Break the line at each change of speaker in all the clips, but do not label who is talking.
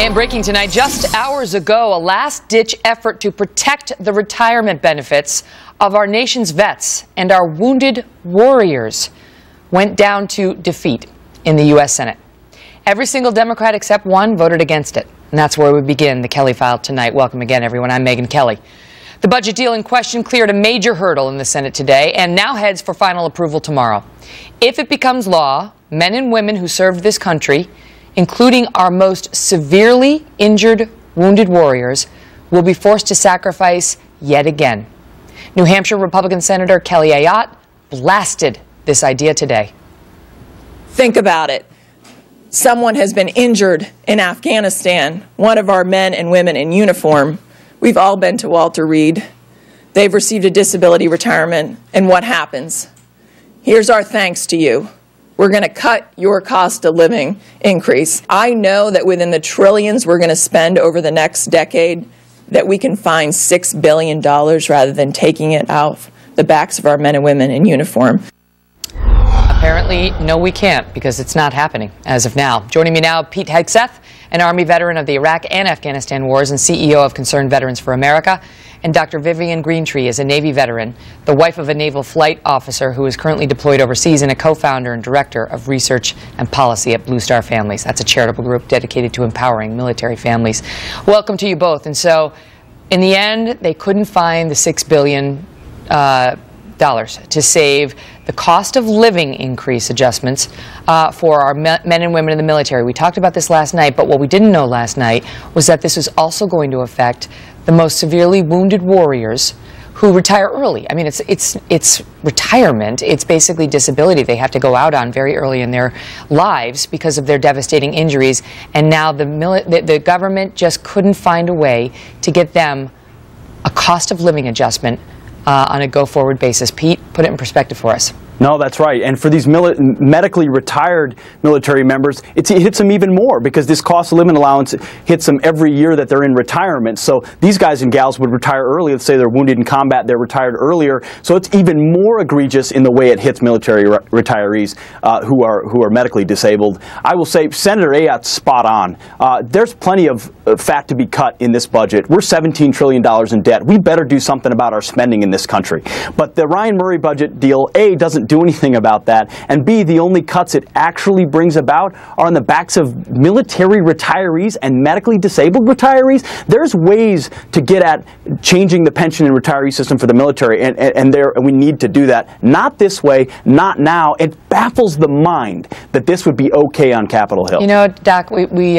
And breaking tonight, just hours ago, a last-ditch effort to protect the retirement benefits of our nation's vets and our wounded warriors went down to defeat in the U.S. Senate. Every single Democrat except one voted against it. And that's where we begin the Kelly File tonight. Welcome again, everyone. I'm Megyn Kelly. The budget deal in question cleared a major hurdle in the Senate today and now heads for final approval tomorrow. If it becomes law, men and women who served this country, including our most severely injured wounded warriors, will be forced to sacrifice yet again. New Hampshire Republican Senator Kelly Ayotte blasted this idea today.
Think about it. Someone has been injured in Afghanistan, one of our men and women in uniform. We've all been to Walter Reed. They've received a disability retirement, and what happens? Here's our thanks to you. We're going to cut your cost of living increase. I know that within the trillions we're going to spend over the next decade, that we can find $6 billion rather than taking it out the backs of our men and women in uniform.
Apparently, no, we can't, because it's not happening as of now. Joining me now, Pete Hegseth, an Army veteran of the Iraq and Afghanistan wars and CEO of Concerned Veterans for America, and Dr. Vivian Greentree is a Navy veteran, the wife of a naval flight officer who is currently deployed overseas, and a co-founder and director of research and policy at Blue Star Families. That's a charitable group dedicated to empowering military families. Welcome to you both. And so, in the end, they couldn't find the $6 billion to save the cost of living increase adjustments for our men and women in the military. We talked about this last night, but what we didn't know last night was that this was also going to affect the most severely wounded warriors who retire early. I mean, it's retirement. It's basically disability they have to go out on very early in their lives because of their devastating injuries. And now the government just couldn't find a way to get them a cost of living adjustment on a go-forward basis. Pete, put it in perspective for us.
No, that's right. And for these medically retired military members, it hits them even more because this cost of living allowance hits them every year that they're in retirement. So these guys and gals would retire early. Let's say they're wounded in combat, they're retired earlier. So it's even more egregious in the way it hits military retirees who are medically disabled. I will say Senator Ayotte's spot on. There's plenty of fat to be cut in this budget. We're $17 trillion in debt. We better do something about our spending in this country. But the Ryan Murray budget deal, A, doesn't do anything about that, and B, the only cuts it actually brings about are on the backs of military retirees and medically disabled retirees. There's ways to get at changing the pension and retiree system for the military, and we need to do that. Not this way, not now. It baffles the mind that this would be okay on Capitol Hill.
You know, Doc, we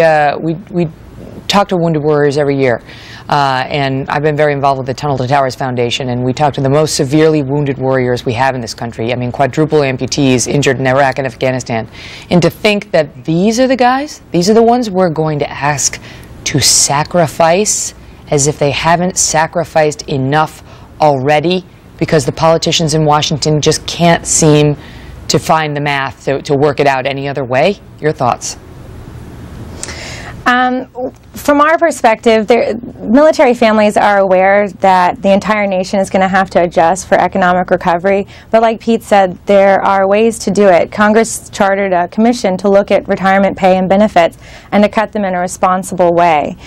talk to wounded warriors every year. And I've been very involved with the Tunnel to Towers Foundation, and we talk to the most severely wounded warriors we have in this country. I mean, quadruple amputees injured in Iraq and Afghanistan. And to think that these are the guys, these are the ones we're going to ask to sacrifice as if they haven't sacrificed enough already because the politicians in Washington just can't seem to find the math to work it out any other way. Your thoughts?
From our perspective, military families are aware that the entire nation is going to have to adjust for economic recovery. But like Pete said, there are ways to do it. Congress chartered a commission to look at retirement pay and benefits and to cut them in a responsible way.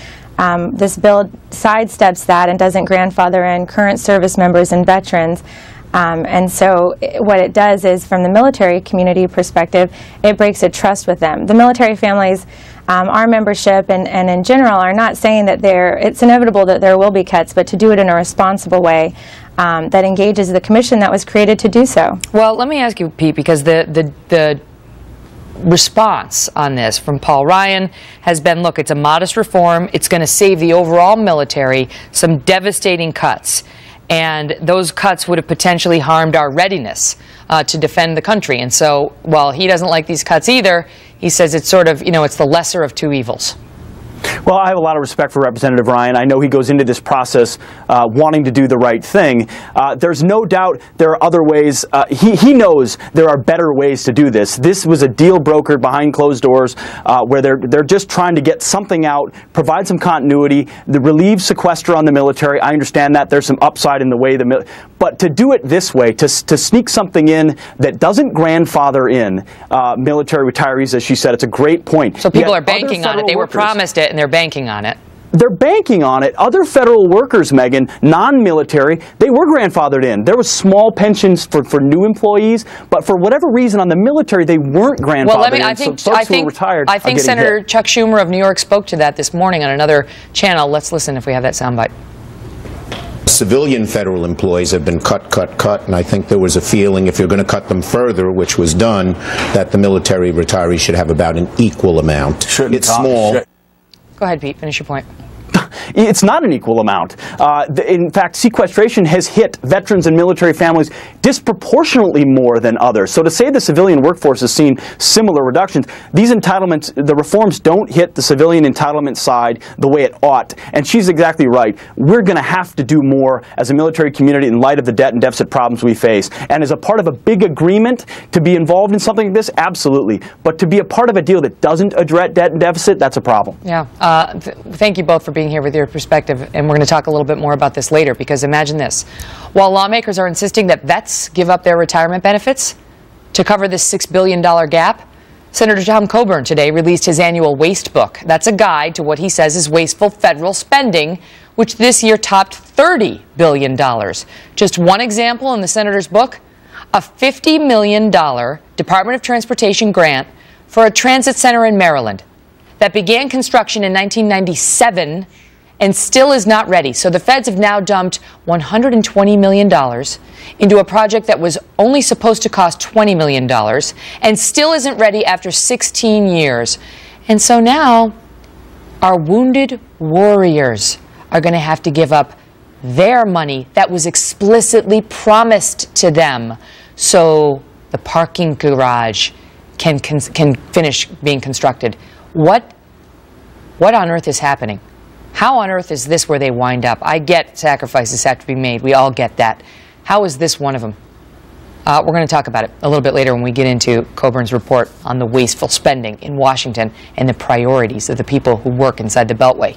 This bill sidesteps that and doesn't grandfather in current service members and veterans. And so what it does is, from the military community perspective, it breaks a trust with them. The military families, our membership and in general are not saying that it's inevitable that there will be cuts, but to do it in a responsible way that engages the commission that was created to do so.
Well, let me ask you, Pete, because the response on this from Paul Ryan has been, look, it's a modest reform. It's going to save the overall military some devastating cuts. And those cuts would have potentially harmed our readiness to defend the country. And so while he doesn't like these cuts either, he says it's sort of, it's the lesser of two evils.
Well, I have a lot of respect for Representative Ryan. I know he goes into this process wanting to do the right thing. There's no doubt there are other ways. He knows there are better ways to do this. This was a deal brokered behind closed doors where they're just trying to get something out, provide some continuity, relieve sequester on the military. I understand that. There's some upside in the way but to do it this way, to sneak something in that doesn't grandfather in military retirees, as she said, it's a great point.
So people are banking on it. They were promised it, and they're banking on it.
They're banking on it. Other federal workers, Megan, non-military, they were grandfathered in. There was small pensions for new employees, but for whatever reason on the military, they weren't grandfathered in.
I think
retired
I think Senator Chuck Schumer of New York spoke to that this morning on another channel. Let's listen if we have that soundbite.
Civilian federal employees have been cut, and I think there was a feeling if you're going to cut them further, which was done, that the military retirees should have about an equal amount. It's small.
Go ahead, Pete. Finish your point.
It's not an equal amount. In fact, sequestration has hit veterans and military families disproportionately more than others. So to say the civilian workforce has seen similar reductions, these entitlements, the reforms don't hit the civilian entitlement side the way it ought. And she's exactly right. We're going to have to do more as a military community in light of the debt and deficit problems we face. And as a part of a big agreement to be involved in something like this, absolutely. But to be a part of a deal that doesn't address debt and deficit, that's a problem.
Yeah. Thank you both for being here with your perspective, and we're going to talk a little bit more about this later, because imagine this. While lawmakers are insisting that vets give up their retirement benefits to cover this $6 billion gap, Senator Tom Coburn today released his annual Waste Book. That's a guide to what he says is wasteful federal spending, which this year topped $30 billion. Just one example in the senator's book, a $50 million Department of Transportation grant for a transit center in Maryland that began construction in 1997 and still is not ready. So the feds have now dumped $120 million into a project that was only supposed to cost $20 million and still isn't ready after 16 years. And so now our wounded warriors are going to have to give up their money that was explicitly promised to them so the parking garage can finish being constructed. What on earth is happening? How on earth is this where they wind up? I get sacrifices have to be made. We all get that. How is this one of them? We're going to talk about it a little bit later when we get into Coburn's report on the wasteful spending in Washington and the priorities of the people who work inside the Beltway.